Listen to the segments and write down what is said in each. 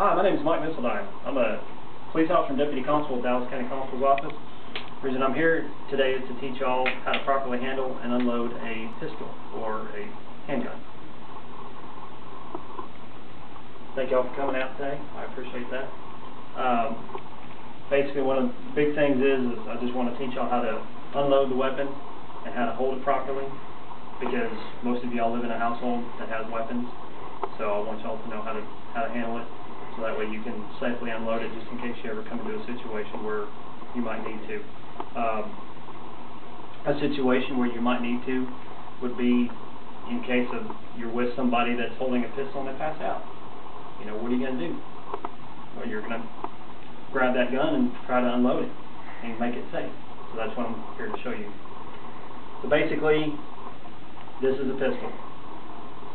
Hi, my name is Mike Missildine. I'm a police officer and deputy constable at Dallas County Constable's Office. The reason I'm here today is to teach y'all how to properly handle and unload a pistol or a handgun. Thank y'all for coming out today. I appreciate that. Basically, one of the big things is I just want to teach y'all how to unload the weapon and how to hold it properly, because most of y'all live in a household that has weapons. So I want y'all to know how to handle it, so that way you can safely unload it, just in case you ever come into a situation where you might need to. A situation where you might need to would be in case of you're with somebody that's holding a pistol and they pass out. You know, what are you going to do? Well, you're going to grab that gun and try to unload it and make it safe. So that's what I'm here to show you. So basically, this is a pistol.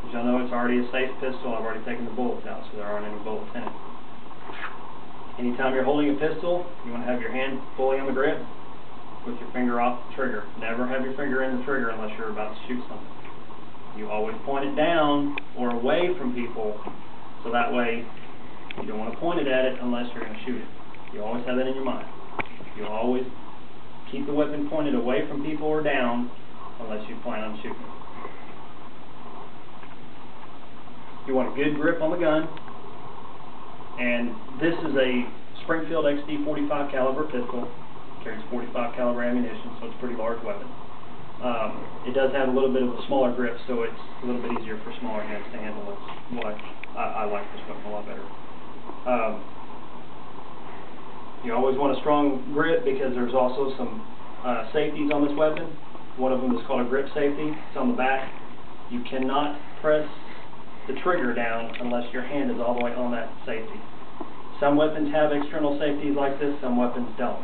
As y'all know, it's already a safe pistol. I've already taken the bullets out, so there aren't any bullets in it. Anytime you're holding a pistol, you want to have your hand fully on the grip with your finger off the trigger. Never have your finger in the trigger unless you're about to shoot something. You always point it down or away from people, so that way you don't want to point it at it unless you're going to shoot it. You always have that in your mind. You always keep the weapon pointed away from people or down unless you plan on shooting it. You want a good grip on the gun, and this is a Springfield XD 45 caliber pistol. Carries 45 caliber ammunition, so it's a pretty large weapon. It does have a little bit of a smaller grip, so it's a little bit easier for smaller hands to handle. That's why I like this weapon a lot better. You always want a strong grip, because there's also some safeties on this weapon. One of them is called a grip safety. It's on the back. You cannot press the trigger down unless your hand is all the way on that safety. Some weapons have external safeties like this, some weapons don't.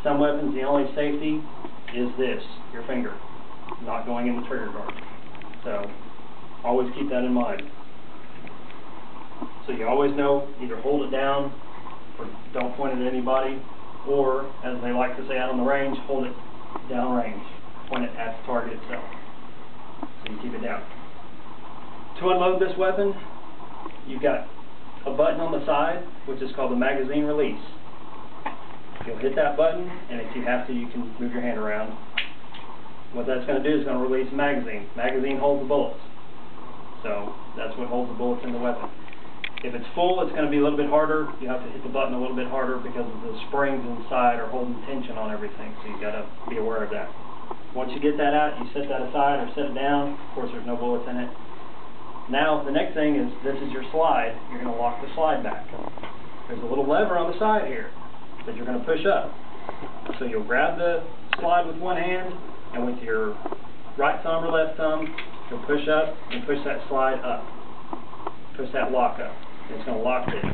Some weapons, the only safety is this, your finger, not going in the trigger guard. So always keep that in mind. So you always know, either hold it down or don't point it at anybody, or, as they like to say out on the range, hold it down range. Point it at the target itself. So you keep it down. To unload this weapon, you've got a button on the side, which is called the magazine release. You'll hit that button, and if you have to, you can move your hand around. What that's going to do is going to release the magazine. Magazine holds the bullets. So that's what holds the bullets in the weapon. If it's full, it's going to be a little bit harder. You have to hit the button a little bit harder because of the springs inside are holding tension on everything, so you've got to be aware of that. Once you get that out, you set that aside or set it down. Of course, there's no bullets in it. Now, the next thing is, this is your slide. You're going to lock the slide back. There's a little lever on the side here that you're going to push up. So you'll grab the slide with one hand, and with your right thumb or left thumb, you'll push up and push that slide up. Push that lock up. And it's going to lock this.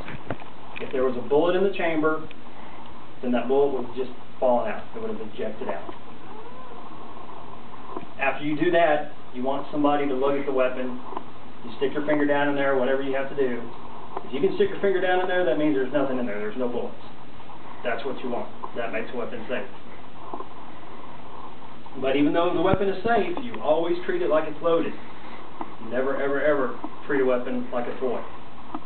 If there was a bullet in the chamber, then that bullet would have just fallen out. It would have ejected out. After you do that, you want somebody to look at the weapon. You stick your finger down in there, whatever you have to do. If you can stick your finger down in there, that means there's nothing in there. There's no bullets. That's what you want. That makes the weapon safe. But even though the weapon is safe, you always treat it like it's loaded. You never, ever, ever treat a weapon like a toy.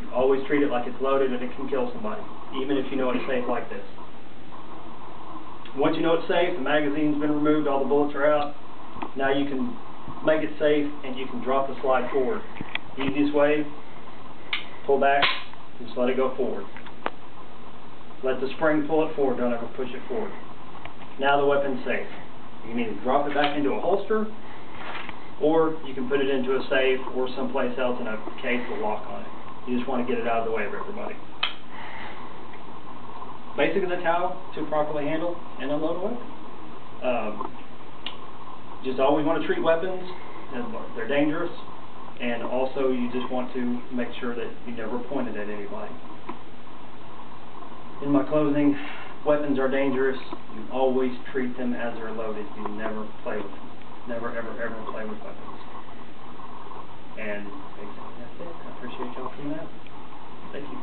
You always treat it like it's loaded and it can kill somebody, even if you know it's safe like this. Once you know it's safe, the magazine's been removed, all the bullets are out, now you can make it safe and you can drop the slide forward. Easiest way, pull back, just let it go forward. Let the spring pull it forward, don't ever push it forward. Now the weapon's safe. You can either drop it back into a holster, or you can put it into a safe or someplace else in a case with a lock on it. You just want to get it out of the way of everybody. Basically, that's how to properly handle and unload a weapon. Just always want to treat weapons as they're dangerous, and also you just want to make sure that you never point it at anybody. In my closing, weapons are dangerous. You always treat them as they're loaded. You never play with them. Never, ever, ever play with weapons. And basically that's it. I appreciate y'all coming out. Thank you.